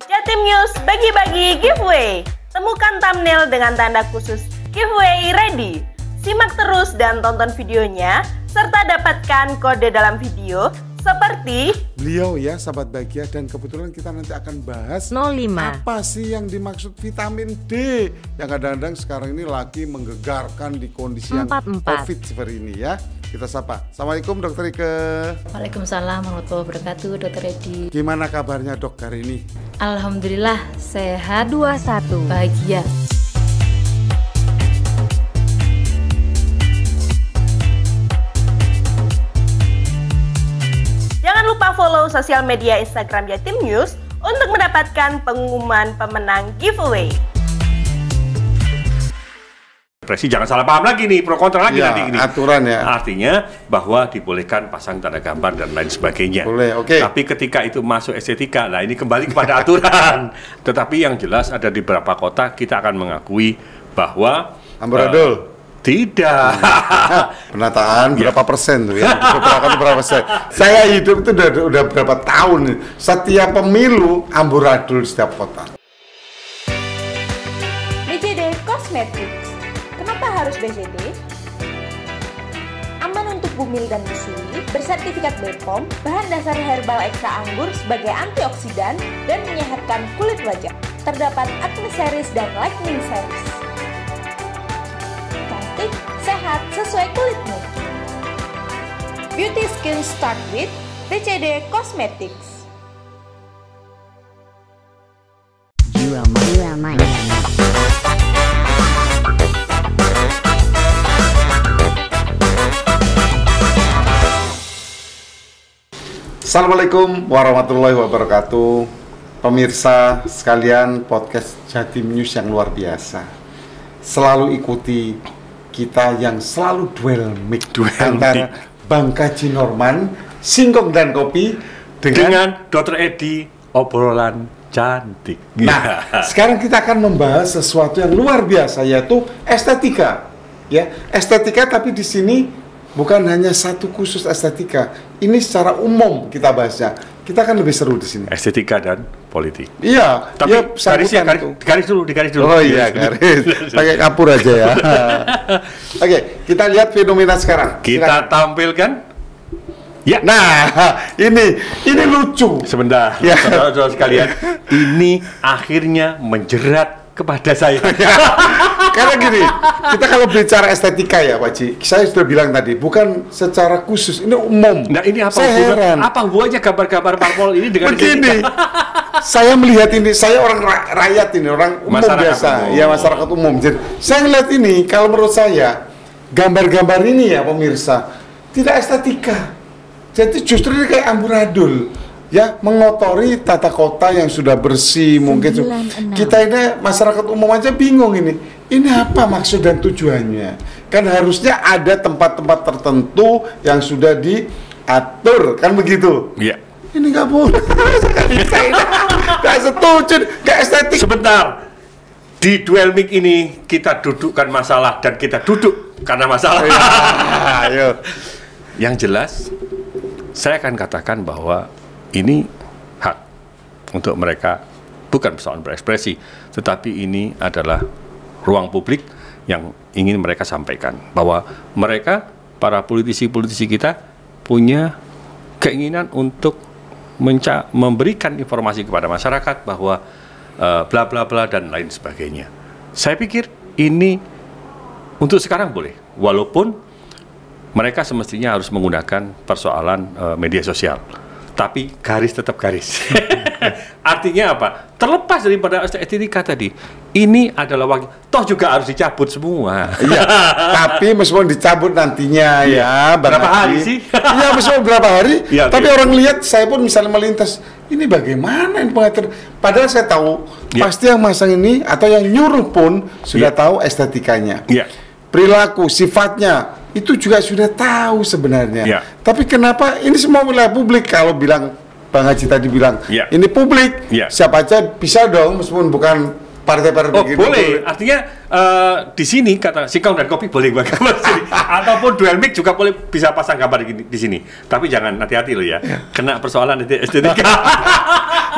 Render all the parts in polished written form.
Jatim News bagi-bagi giveaway. Temukan thumbnail dengan tanda khusus giveaway ready. Simak terus dan tonton videonya, serta dapatkan kode dalam video seperti beliau ya, sahabat bahagia. Dan kebetulan kita nanti akan bahas 05. Apa sih yang dimaksud vitamin D yang kadang-kadang sekarang ini lagi menggegarkan di kondisi yang 44. COVID seperti ini ya. Kita sapa. Assalamualaikum Dokter Ike. Waalaikumsalam warahmatullahi wabarakatuh, Dokter Edi. Gimana kabarnya dok hari ini? Alhamdulillah sehat, 21. bahagia. Jangan lupa follow sosial media Instagram Jatim News untuk mendapatkan pengumuman pemenang giveaway. Presi jangan salah paham lagi nih, pro kontra lagi Ya, nanti ini. aturan ya. Artinya bahwa dibolehkan pasang tanda gambar dan lain sebagainya. Boleh, oke. Tapi ketika itu masuk estetika, nah ini kembali kepada aturan. Tetapi yang jelas ada di beberapa kota kita akan mengakui bahwa Amburadul. Tidak. Penataan Ya. berapa persen tuh ya? Beberapa berapa persen? Saya hidup itu udah berapa tahun. Setiap pemilu amburadul di setiap kota. BCD Cosmetics. Kenapa harus BCD? Aman untuk bumil dan busui, bersertifikat BPOM, bahan dasar herbal ekstra anggur sebagai antioksidan dan menyehatkan kulit wajah. Terdapat acne series dan lightening series. Cantik, sehat, sesuai kulitmu. Beauty Skin Start with BCD Cosmetics. Jual mania. Assalamualaikum warahmatullahi wabarakatuh. Pemirsa sekalian, podcast Jatim News yang luar biasa. Selalu ikuti kita yang selalu duel mic antara Bang Kaji Norman, Singkong dan Kopi Dengan Dokter Edi, obrolan cantik. Nah, sekarang kita akan membahas sesuatu yang luar biasa, yaitu estetika. Ya, estetika, tapi di sini bukan hanya satu khusus estetika. Ini secara umum kita bahasnya. Kita akan lebih seru di sini. Estetika dan politik. Iya, Tapi ya, garisnya, sambutan itu. garis dulu. Oh iya, garis. Pakai kapur aja ya. Oke, kita lihat fenomena sekarang. Kita Silakan. tampilkan. Ya. Nah, ini lucu. Sebentar, Ya. saudara-saudara sekalian, ini akhirnya menjerat kepada saya. Karena gini, kita kalau bicara estetika ya Pak Ji, saya sudah bilang tadi, bukan secara khusus, ini umum. Nah, ini apa Saya heran. apa hubungannya gambar-gambar parpol ini dengan Begini, estetika? saya melihat ini, saya orang rakyat ini, orang umum Masyarakat biasa, umum. ya masyarakat umum. Jadi, saya melihat ini, kalau menurut saya, gambar-gambar ini ya pemirsa, tidak estetika. Jadi justru ini kayak amburadul, ya, mengotori tata kota yang sudah bersih. Mungkin 96. kita ini masyarakat umum aja bingung ini apa maksud dan tujuannya. Kan harusnya ada tempat-tempat tertentu yang sudah diatur, kan begitu. Iya. Ini nggak boleh. Nggak setuju, nggak estetik. Sebentar. Di duel mic ini kita dudukkan masalah dan kita duduk karena masalah. Ya, ayo. Yang jelas, saya akan katakan bahwa ini hak untuk mereka, bukan persoalan berekspresi, tetapi ini adalah ruang publik yang ingin mereka sampaikan bahwa mereka, para politisi-politisi kita, punya keinginan untuk memberikan informasi kepada masyarakat bahwa bla bla bla dan lain sebagainya. Saya pikir ini untuk sekarang boleh, walaupun mereka semestinya harus menggunakan persoalan media sosial. Tapi garis tetap garis. Artinya apa? Terlepas daripada estetika tadi, ini adalah wakil. Toh juga harus dicabut semua. Iya, tapi meskipun dicabut nantinya ya, Bang Berapa hari Haji. sih? Iya, meskipun berapa hari. Ya, tapi oke. orang lihat, saya pun misalnya melintas, ini bagaimana ini pengatur? Padahal saya tahu Ya. pasti yang masang ini atau yang nyuruh pun sudah Ya. tahu estetikanya. Ya. Perilaku, sifatnya itu juga sudah tahu sebenarnya. Ya. Tapi kenapa ini semua wilayah publik? Kalau bilang Bang Haji tadi bilang Ya. ini publik, Ya. siapa aja bisa dong, meskipun bukan partai-partai Oh gitu. boleh, artinya di sini kata singkong dan kopi boleh gambar di sini, ataupun dual mic juga boleh, bisa pasang gambar di sini. Tapi jangan hati-hati loh ya, kena persoalan estetika.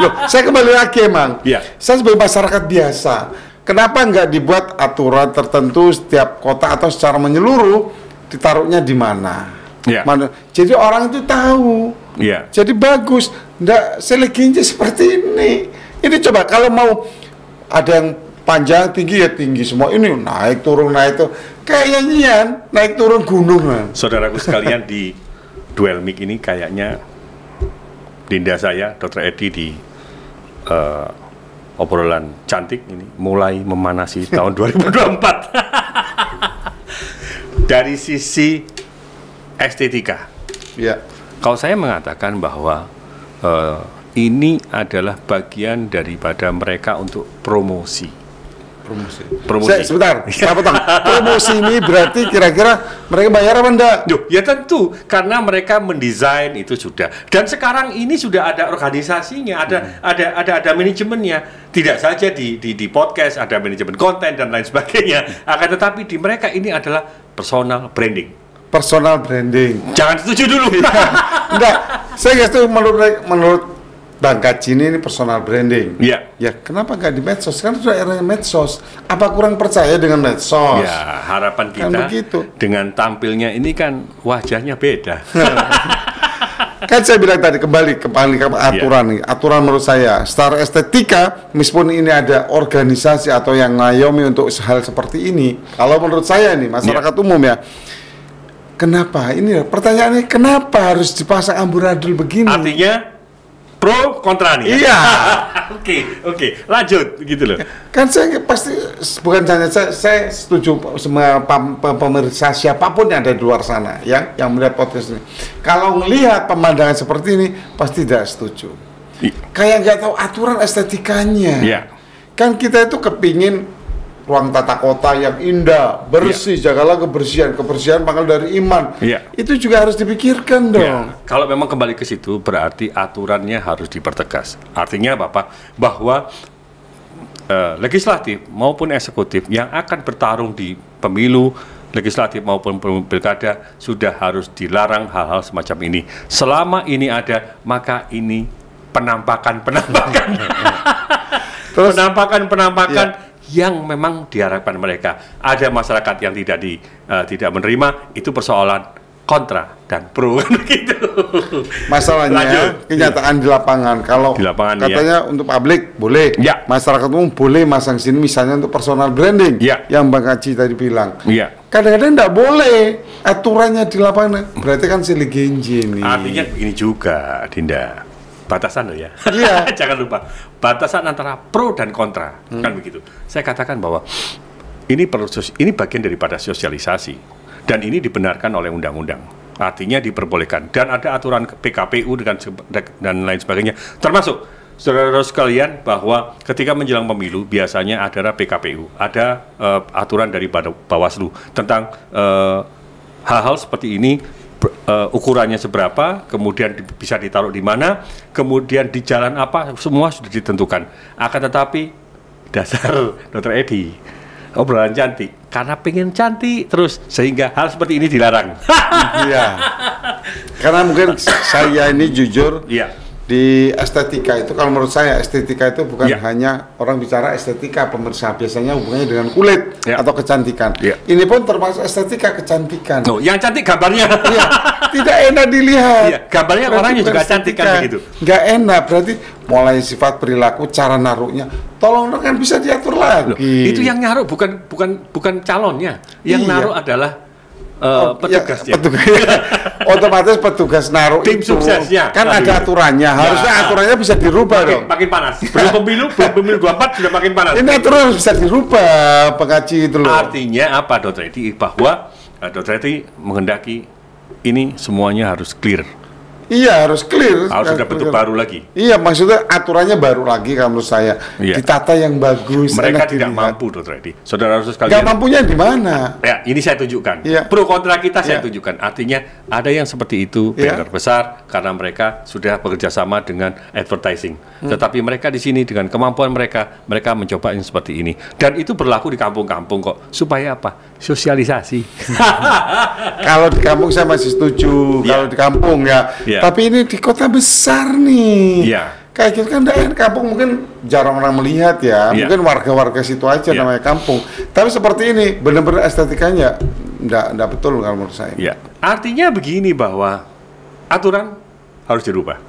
Loh, saya kembali lagi emang. Iya. Saya sebagai masyarakat biasa, kenapa nggak dibuat aturan tertentu setiap kota atau secara menyeluruh ditaruhnya di mana? Iya. Jadi orang itu tahu. Iya. Jadi bagus. Nggak seleginci seperti ini. Ini coba kalau mau ada yang panjang tinggi ya tinggi semua, ini naik turun kayak nyanyian naik turun gunung kan. Saudaraku sekalian, di dual mic ini kayaknya Dinda saya, Dr. Edi, di obrolan cantik ini mulai memanasi tahun 2024. Dari sisi estetika, Ya. kalau saya mengatakan bahwa ini adalah bagian daripada mereka untuk promosi. Sebentar, saya potong. Promosi ini berarti kira-kira mereka bayar apa enggak? Duh, ya tentu, karena mereka mendesain itu sudah. Dan sekarang ini sudah ada organisasinya, ada manajemennya. Tidak saja di podcast ada manajemen konten dan lain sebagainya. Akan tetapi di mereka ini adalah personal branding. Personal branding. Jangan setuju dulu. Enggak, saya nggak setuju menurut Bang Kaji ini personal branding. Iya. Ya, kenapa nggak di medsos? Kan sudah era medsos. Apa kurang percaya dengan medsos? Ya, harapan Kan kita begitu. dengan tampilnya ini kan wajahnya beda. Kan saya bilang tadi kembali ke aturan nih. Aturan menurut saya secara estetika, meskipun ini ada organisasi atau yang ngayomi untuk hal seperti ini, kalau menurut saya nih masyarakat umum ya, kenapa ini pertanyaannya, kenapa harus dipasang amburadul begini? Artinya pro kontra nih. Iya. Oke, lanjut gitu loh. Kan saya pasti bukan hanya saya setuju semua pemirsa siapapun yang ada di luar sana yang melihat podcast ini. Kalau melihat pemandangan seperti ini pasti tidak setuju. Kayak nggak tahu aturan estetikanya. Iya. Kan kita itu kepingin ruang tata kota yang indah, bersih, jagalah kebersihan pangkal dari iman. Iya. Itu juga harus dipikirkan dong. Ya, kalau memang kembali ke situ berarti aturannya harus dipertegas. Artinya apa? Bahwa legislatif maupun eksekutif yang akan bertarung di pemilu legislatif maupun pilkada sudah harus dilarang hal-hal semacam ini. Selama ini ada, maka ini penampakan Terus, penampakan yang memang diharapkan mereka. Ada masyarakat yang tidak menerima, itu persoalan kontra dan pro begitu. masalahnya kenyataan di lapangan. Kalau Di lapangan, katanya untuk publik boleh, Ya. masyarakat umum boleh masang sini misalnya untuk personal branding, Ya. yang Bang Haji tadi bilang. Iya. Kadang-kadang enggak boleh aturannya di lapangan. Berarti kan silih genji nih. Artinya begini juga, Dinda. Batasan loh ya. Iya. Jangan lupa. Batasan antara pro dan kontra. Kan begitu. Saya katakan bahwa ini bagian daripada sosialisasi. Dan ini dibenarkan oleh undang-undang. Artinya diperbolehkan. Dan ada aturan PKPU dan lain sebagainya. Termasuk, saudara-saudara sekalian, bahwa ketika menjelang pemilu, biasanya ada PKPU. Ada aturan dari Bawaslu tentang hal-hal seperti ini. Ukurannya seberapa, kemudian bisa ditaruh di mana, kemudian di jalan apa, semua sudah ditentukan. Akan tetapi dasar Dr. Edi obrolan cantik karena pengen cantik terus, sehingga hal seperti ini dilarang. Iya. Karena mungkin saya ini jujur, Iya. di estetika itu, kalau menurut saya estetika itu bukan Ya. hanya orang bicara estetika pemirsa, biasanya hubungannya dengan kulit Ya. atau kecantikan. Ya. Ini pun termasuk estetika kecantikan. Oh, yang cantik gambarnya. Iya, tidak enak dilihat. Iya, gambarnya Berarti orangnya bukan juga cantik kan estetika. begitu. Nggak enak, berarti mulai sifat perilaku, cara naruhnya, tolong kan bisa diatur lagi. Loh, itu yang naruh bukan calonnya. Yang Iya. naruh adalah petugasnya. Ya, otomatis petugas naruh Tim itu suksesnya. kan Nah, ada gitu. aturannya, harusnya aturannya bisa dirubah dong. Makin panas. Belum pemilu 24 sudah makin panas. Ini aturan harus bisa dirubah, pengaji itu loh. Artinya apa, Dr. Edi? Bahwa Dr. Edi menghendaki ini semuanya harus clear. Iya, harus clear. Harus sudah bentuk baru lagi. Iya, maksudnya aturannya baru lagi kalau menurut saya. Iya. Ditata yang bagus. Mereka enak tidak dilihat. mampu, Dr. Edi. Saudara-saudara sekalian. Nggak mampunya di mana? Ya, ini saya tunjukkan. Iya. Pro kontra kita saya Iya. tunjukkan. Artinya ada yang seperti itu, Iya. banner besar karena mereka sudah bekerja sama dengan advertising. Tetapi mereka di sini dengan kemampuan mereka mencoba yang seperti ini. Dan itu berlaku di kampung-kampung kok. Supaya apa? Sosialisasi. Kalau di kampung saya masih setuju. Iya. Kalau di kampung ya. Iya. Tapi ini di kota besar nih. Iya. Kayak gitu kan daerah kampung mungkin jarang orang melihat ya. Iya. Mungkin warga-warga situ aja Iya. namanya kampung. Tapi seperti ini benar-benar estetikanya enggak betul kalau menurut saya. Ya, artinya begini bahwa aturan harus dirubah.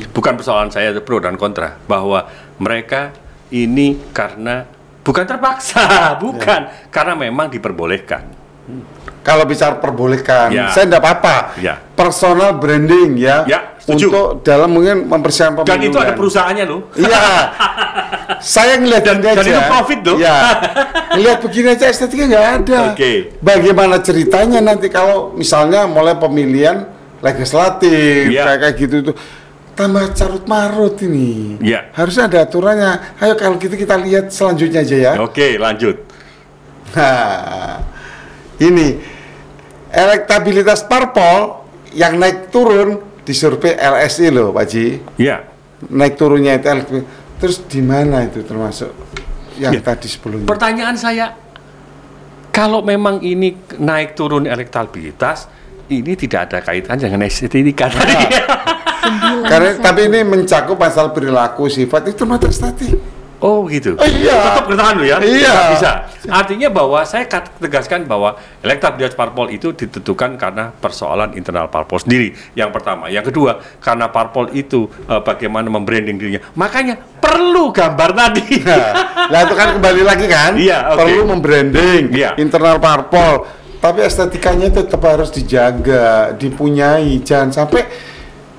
Bukan persoalan saya pro dan kontra, bahwa mereka ini karena bukan terpaksa, bukan karena memang diperbolehkan. Kalau bicara perbolehkan, Ya. saya enggak apa-apa. Ya. Personal branding ya. Ya, setuju. Untuk dalam mungkin mempersiapkan Dan itu ada pemilihan. perusahaannya loh. Iya. Saya ngeliat Dan ini aja. itu profit loh. Iya. Ngeliat begini aja estetika nggak ada. Oke. Bagaimana ceritanya nanti kalau misalnya mulai pemilihan legislatif Iya. kayak gitu tuh tambah carut marut ini. Iya. Harusnya ada aturannya. Ayo kalau gitu kita lihat selanjutnya aja ya. Oke, lanjut. Nah, ini elektabilitas parpol yang naik turun di survei LSI loh, Pak Ji. Ya, Naik turunnya itu terus di mana itu termasuk yang Ya. tadi sebelumnya? pertanyaan saya, kalau memang ini naik turun elektabilitas, ini tidak ada kaitan dengan estetika tadi. Karena tapi ini mencakup pasal perilaku sifat itu termasuk estetik. Oh gitu. Oh, iya. Tetap bertahan loh ya. Iya. Bisa. Artinya bahwa saya tegaskan bahwa elektabilitas parpol itu ditentukan karena persoalan internal parpol sendiri. Yang pertama, yang kedua karena parpol itu bagaimana membranding dirinya. Makanya perlu gambar tadi. Nah itu kan kembali lagi kan? Iya, oke. Perlu membranding Iya. internal parpol. Tapi estetikanya tetap harus dijaga, dipunyai. Jangan sampai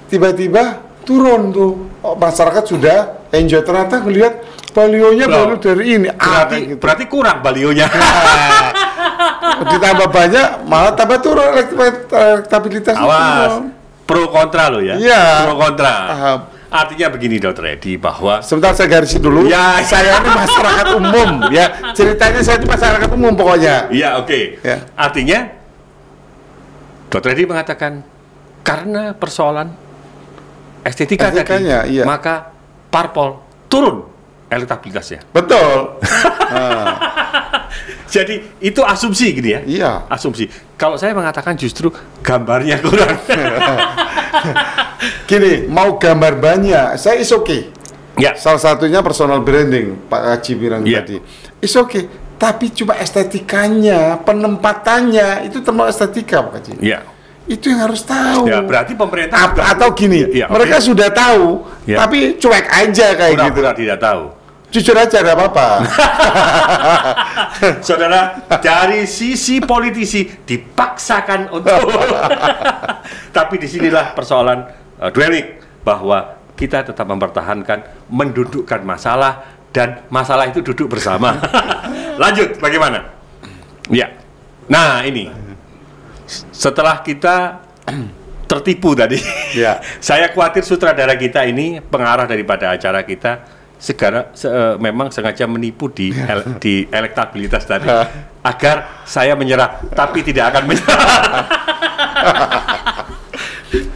tiba-tiba turun tuh. Oh, masyarakat sudah enjoy ternyata ngelihat balionya baru dari ini. Berarti, Gitu. berarti kurang balionya. Ditambah banyak malah tambah turun elektabilitas. Awas. Pro kontra loh ya. Iya. Pro kontra. Paham. Artinya begini Dr. Edi, bahwa Sebentar saya garisi dulu. Ya. Saya ini masyarakat umum ya. Ceritanya saya itu masyarakat umum pokoknya. iya oke. Ya. Artinya Dr. Edi mengatakan karena persoalan estetika tadi, Estetikanya, iya. maka parpol turun elektabilitasnya. Betul. Jadi itu asumsi gini ya? Iya. Asumsi. Kalau saya mengatakan justru gambarnya kurang. Gini, mau gambar banyak, saya is okay. Ya. Salah satunya personal branding, Pak Haji bilang Iya. tadi. Is okay. Tapi cuma estetikanya, penempatannya itu termasuk estetika, Pak Haji. Ya. Itu yang harus tahu. Ya, berarti pemerintah Atau gini, Ya, mereka oke. sudah tahu, Ya. tapi cuek aja kayak gitu. Pura-pura tidak tahu. Jujur aja, ada apa-apa. Saudara, dari sisi politisi dipaksakan untuk tapi disinilah persoalan duelik, bahwa kita tetap mempertahankan mendudukkan masalah dan masalah itu duduk bersama. Lanjut, bagaimana? Ya. Nah, ini setelah kita tertipu tadi, Ya. saya khawatir sutradara kita ini, pengarah daripada acara kita, memang sengaja menipu di elektabilitas tadi agar saya menyerah, tapi tidak akan menyerah.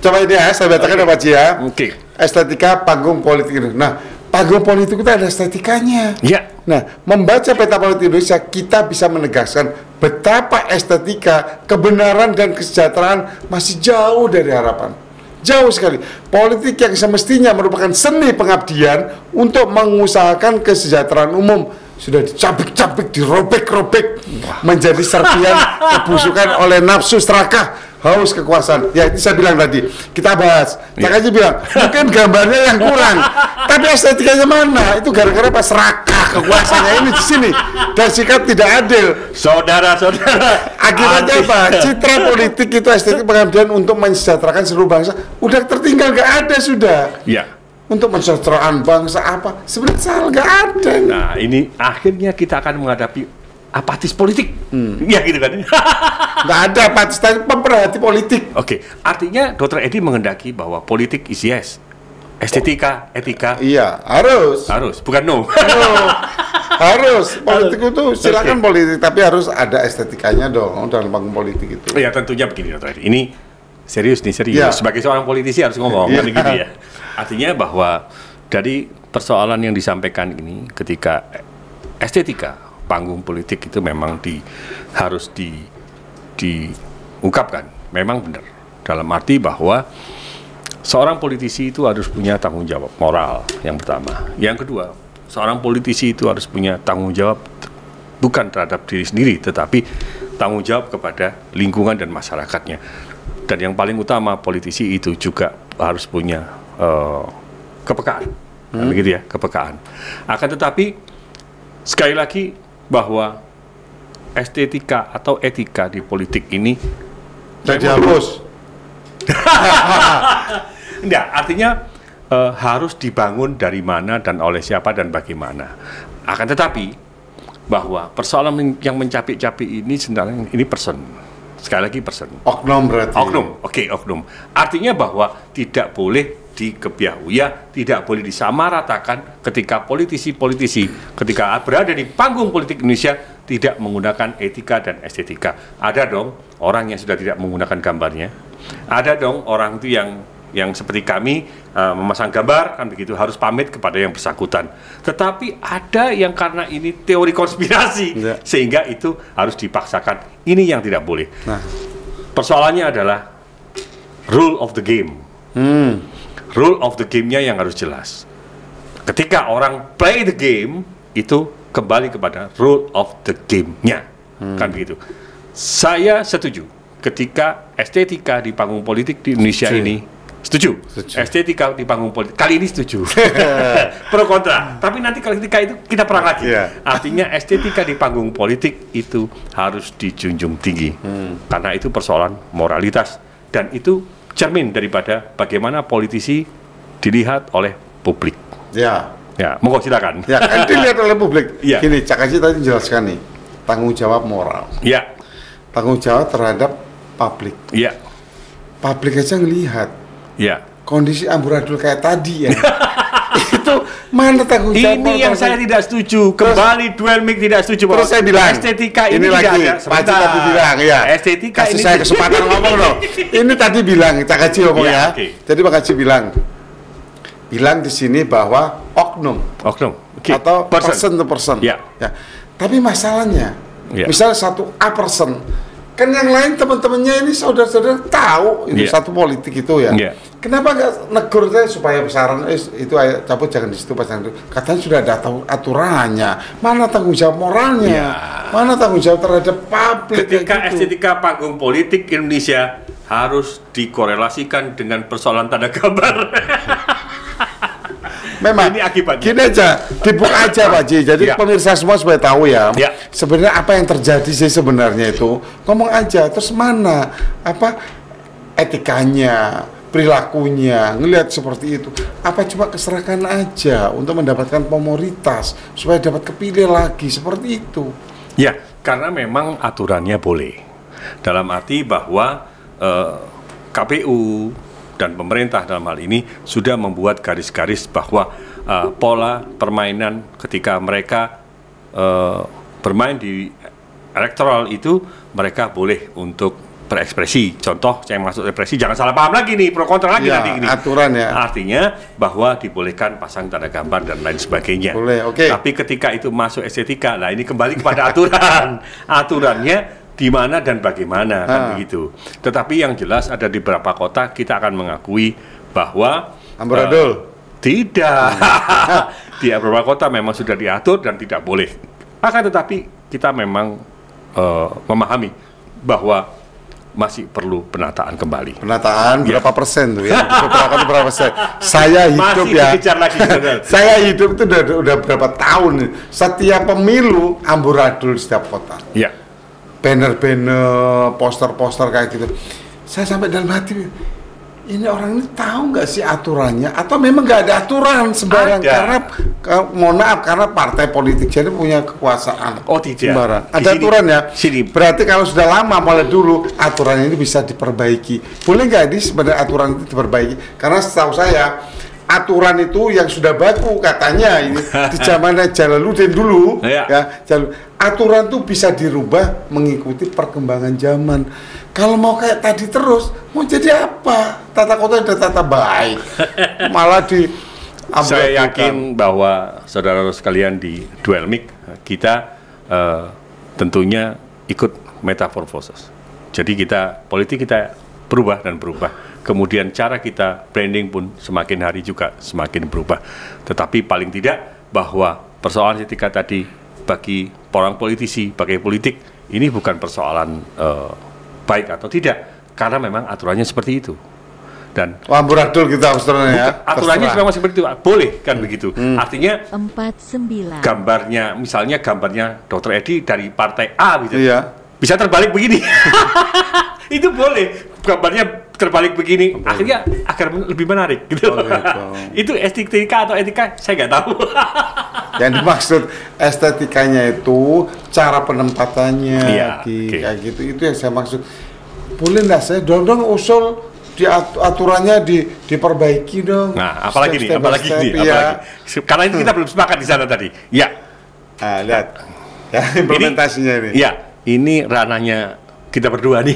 Coba ini ya, saya bacakan ya Pak Haji ya. Oke. Estetika panggung politik. Nah, panggung politik itu ada estetikanya. Ya. Nah, membaca peta politik Indonesia, kita bisa menegaskan betapa estetika, kebenaran, dan kesejahteraan masih jauh dari harapan. Jauh sekali. Politik yang semestinya merupakan seni pengabdian untuk mengusahakan kesejahteraan umum sudah dicabik-cabik, dirobek-robek menjadi serpihan kebusukan oleh nafsu serakah, haus kekuasaan. Ya, itu saya bilang tadi. Kita bahas. Cak Haji bilang, mungkin gambarnya yang kurang, tapi estetikanya mana? Itu gara-gara pas serakah kekuasaannya ini di sini dan sikap tidak adil. Saudara-saudara, Akibatnya apa? Citra politik itu estetik pengabdian untuk mensejahterakan seluruh bangsa udah tertinggal, nggak ada sudah. Ya. Untuk mensejahterakan bangsa apa? Sebenarnya salah, nggak ada. Nah, ini akhirnya kita akan menghadapi apatis politik. Ya gitu kan. Nggak ada apatis, tapi pemerhati politik. Oke, artinya Dr. Edi menghendaki bahwa politik is yes. Estetika, etika Iya, harus. bukan no. Harus. Politik itu silakan politik, tapi harus ada estetikanya dong dalam panggung politik itu. Ya tentunya begini Dr. Edi. Ini serius nih, serius. Ya. Sebagai seorang politisi harus ngomong kan gitu ya. Artinya bahwa dari persoalan yang disampaikan ini, ketika estetika panggung politik itu memang harus diungkapkan, memang benar. Dalam arti bahwa seorang politisi itu harus punya tanggung jawab moral yang pertama. Yang kedua, seorang politisi itu harus punya tanggung jawab bukan terhadap diri sendiri, tetapi tanggung jawab kepada lingkungan dan masyarakatnya. Dan yang paling utama, politisi itu juga harus punya kepekaan, begitu ya, kepekaan. Akan tetapi sekali lagi bahwa estetika atau etika di politik ini Jadi harus. enggak, artinya harus dibangun dari mana dan oleh siapa dan bagaimana. Akan tetapi bahwa persoalan yang mencapik-capik ini sebenarnya ini person. Sekali lagi person. Oknum berarti. Oknum, oke, oknum. Artinya bahwa tidak boleh dikebiahuya, tidak boleh disamaratakan ketika politisi-politisi ketika berada di panggung politik Indonesia tidak menggunakan etika dan estetika. Ada dong orang yang sudah tidak menggunakan gambarnya. Ada dong orang itu yang seperti kami memasang gambar kan begitu, harus pamit kepada yang bersangkutan. Tetapi ada yang karena ini teori konspirasi sehingga itu harus dipaksakan. Ini yang tidak boleh. Nah, persoalannya adalah rule of the game. Rule of the game-nya yang harus jelas. Ketika orang play the game, itu kembali kepada rule of the game-nya. Kan begitu. Saya setuju ketika estetika di panggung politik di Indonesia ini setuju. Estetika di panggung politik kali ini setuju. Pro kontra. Tapi nanti kalau ketika itu kita perang lagi. Artinya estetika di panggung politik itu harus dijunjung tinggi. Karena itu persoalan moralitas dan itu cermin daripada bagaimana politisi dilihat oleh publik. Ya, monggo silakan. Ya, kan dilihat oleh publik. Ya. Gini, Cak Haji tadi jelaskan nih, tanggung jawab moral. Ya. Tanggung jawab terhadap publik. Ya. Publik aja ngelihat. Ya. Kondisi amburadul kayak tadi ya. Itu mana tanggung jawab? Ini yang saya tidak setuju. Kembali duel mic tidak setuju. Terus saya bilang, estetika ini lagi, tidak ada. Pak Haji tadi bilang ya. Estetika kasih ini saya kesempatan ngomong loh. Ini tadi bilang, Cak Haji ngomong ya. Okay. Jadi Pak Haji bilang di sini bahwa oknum. Okay. Atau person to person. Ya. Tapi masalahnya, misalnya satu A person, kan yang lain teman-temannya ini saudara-saudara tahu itu satu politik itu ya. Kenapa nggak negur saya supaya besaran itu cabut jangan di situ pasang itu. Katanya sudah ada aturannya. Mana tanggung jawab moralnya? Mana tanggung jawab terhadap publik? Ketika estetika panggung politik Indonesia harus dikorelasikan dengan persoalan tanda gambar. Memang ini akibatnya. Gini aja, dibuka aja Pak Ji. Jadi pemirsa semua supaya tahu ya. Sebenarnya apa yang terjadi sih sebenarnya itu. Ngomong aja, terus mana apa etikanya, perilakunya, ngelihat seperti itu. Apa cuma keserakahan aja untuk mendapatkan popularitas supaya dapat kepilih lagi seperti itu. Ya, karena memang aturannya boleh. Dalam arti bahwa KPU dan pemerintah dalam hal ini sudah membuat garis-garis bahwa pola permainan ketika mereka bermain di elektoral itu mereka boleh untuk berekspresi. Contoh, saya masuk ekspresi, jangan salah paham lagi nih, pro kontra lagi nanti ini. Aturan ya. Artinya bahwa dibolehkan pasang tanda gambar dan lain sebagainya. Boleh, oke. Tapi ketika itu masuk estetika, nah ini kembali kepada aturan. Aturannya di mana dan bagaimana kan begitu. Tetapi yang jelas ada di beberapa kota kita akan mengakui bahwa amburadul tidak. Di beberapa kota memang sudah diatur dan tidak boleh. Akan tetapi kita memang memahami bahwa masih perlu penataan kembali. Penataan berapa persen tuh ya? Berapa persen? Saya hidup masih ya. lagi, saya hidup itu udah berapa tahun. Setiap pemilu amburadul setiap kota. Ya. Banner-banner, poster-poster kayak gitu. Saya sampai dalam hati, ini orang ini tahu nggak sih aturannya atau memang nggak ada aturan sembarang? Ada. Karena mohon maaf, karena partai politik jadi punya kekuasaan. Oh, tidak. Sembarang. Di Ada sini- aturan ya. sini. Berarti kalau sudah lama mulai dulu aturan ini bisa diperbaiki. Boleh nggak ini sebenarnya aturan itu diperbaiki? Karena setahu saya aturan itu yang sudah baku katanya ini di zamannya Jalaluddin dulu Ya. aturan itu bisa dirubah mengikuti perkembangan zaman. Kalau mau kayak tadi terus mau jadi apa? Tata kota udah tata baik malah di Saya yakin bahwa saudara-saudara sekalian di Duel Mic kita tentunya ikut metamorphosis. Jadi politik kita berubah dan berubah. Kemudian cara kita branding pun semakin hari juga semakin berubah. Tetapi paling tidak bahwa persoalan etika tadi bagi orang politisi, bagi politik ini bukan persoalan baik atau tidak, karena memang aturannya seperti itu. Dan amburadul kita Australia ya. aturannya Terserah. memang seperti itu, boleh kan begitu. Artinya 49 gambarnya, misalnya gambarnya Dr. Edi dari partai A gitu. Iya. Bisa terbalik begini. Itu boleh. Gambarnya terbalik begini. Akhirnya agar lebih menarik gitu. Oh, gitu. Itu estetika atau etika saya nggak tahu. Yang dimaksud estetikanya itu cara penempatannya Iya, oke. kayak gitu. Itu yang saya maksud. Boleh nggak saya dong usul aturannya diperbaiki dong. Nah, apalagi nih, Step by apalagi step, nih, ya. apalagi. Karena itu kita belum sepakat di sana tadi. Ya. Nah, lihat. Ya, implementasinya ini. Ya, ini ranahnya kita berdua nih.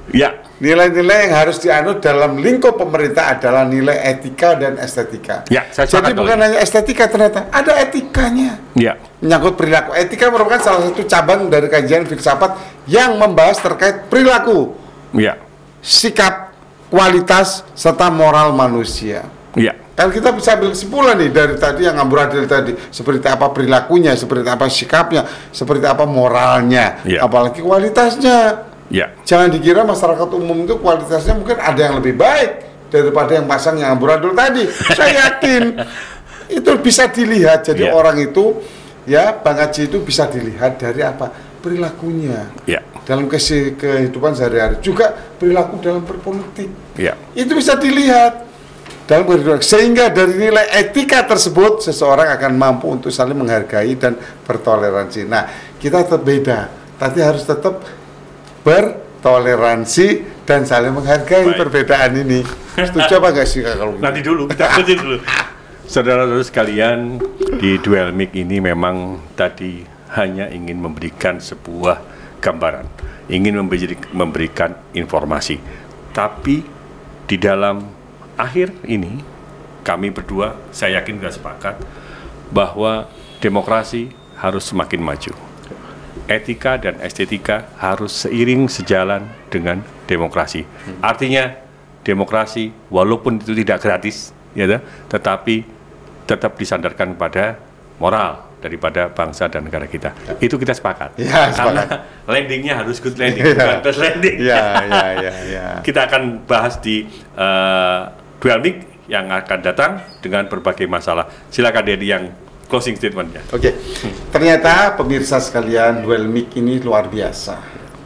Ya. Nilai-nilai yang harus dianut dalam lingkup pemerintah adalah nilai etika dan estetika. Ya, saya Jadi sepakat bukan kalau hanya estetika, ternyata ada etikanya. Ya. Menyangkut perilaku. Etika merupakan salah satu cabang dari kajian filsafat yang membahas terkait perilaku, Ya. sikap, kualitas, serta moral manusia. Ya. Kan kita bisa ambil kesimpulan nih dari tadi yang amburadul tadi, seperti apa perilakunya, seperti apa sikapnya, seperti apa moralnya, Ya. apalagi kualitasnya. Ya. Jangan dikira masyarakat umum itu kualitasnya mungkin ada yang lebih baik daripada yang pasang yang amburadul tadi. Saya yakin itu bisa dilihat. Jadi Ya. orang itu, ya Bang Haji itu bisa dilihat dari apa? Perilakunya. Ya. Dalam kehidupan sehari-hari. Juga perilaku dalam berpolitik. Ya. Itu bisa dilihat dalam kehidupan. Sehingga dari nilai etika tersebut seseorang akan mampu untuk saling menghargai dan bertoleransi. Nah, kita tetap beda. Tadi harus tetap bertoleransi dan saling menghargai Baik. perbedaan ini. Setuju apa enggak sih Kak, kalau gitu? Nanti dulu, kita nanti dulu. Saudara-saudara sekalian, di Duel Mic ini memang tadi hanya ingin memberikan sebuah gambaran, ingin memberikan informasi. Tapi di dalam akhir ini, kami berdua, saya yakin sudah sepakat bahwa demokrasi harus semakin maju. Etika dan estetika harus seiring sejalan dengan demokrasi. Artinya demokrasi walaupun itu tidak gratis, ya, tetapi tetap disandarkan pada moral daripada bangsa dan negara kita. Itu kita sepakat. Ya, Karena sepakat. landingnya harus good landing, Ya. bukan bad landing. Ya. Kita akan bahas di Duel Mic yang akan datang dengan berbagai masalah. Silakan Dedi yang closing statement-nya. Oke, ternyata pemirsa sekalian, Duel Mic ini luar biasa.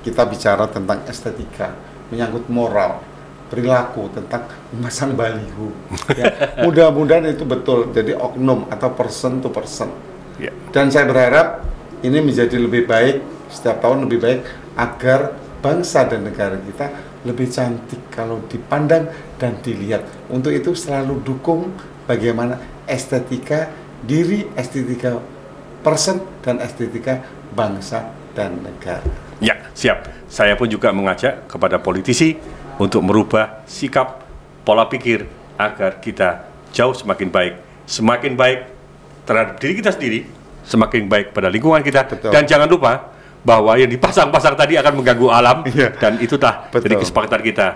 Kita bicara tentang estetika, menyangkut moral, perilaku, tentang memasang baliho. Ya, mudah-mudahan itu betul, jadi oknum atau person to person. Ya. Dan saya berharap ini menjadi lebih baik, setiap tahun lebih baik, agar bangsa dan negara kita lebih cantik kalau dipandang dan dilihat. Untuk itu selalu dukung bagaimana estetika diri, estetika person, dan estetika bangsa dan negara. Ya, siap. Saya pun juga mengajak kepada politisi untuk merubah sikap, pola pikir agar kita jauh semakin baik terhadap diri kita sendiri, semakin baik pada lingkungan kita. Betul. Dan jangan lupa bahwa yang dipasang-pasang tadi akan mengganggu alam. Iya. Dan itulah Betul. jadi kesepakatan kita.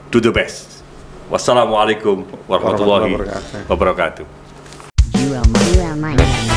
Do the best. Wassalamualaikum warahmatullahi wabarakatuh. You are mine.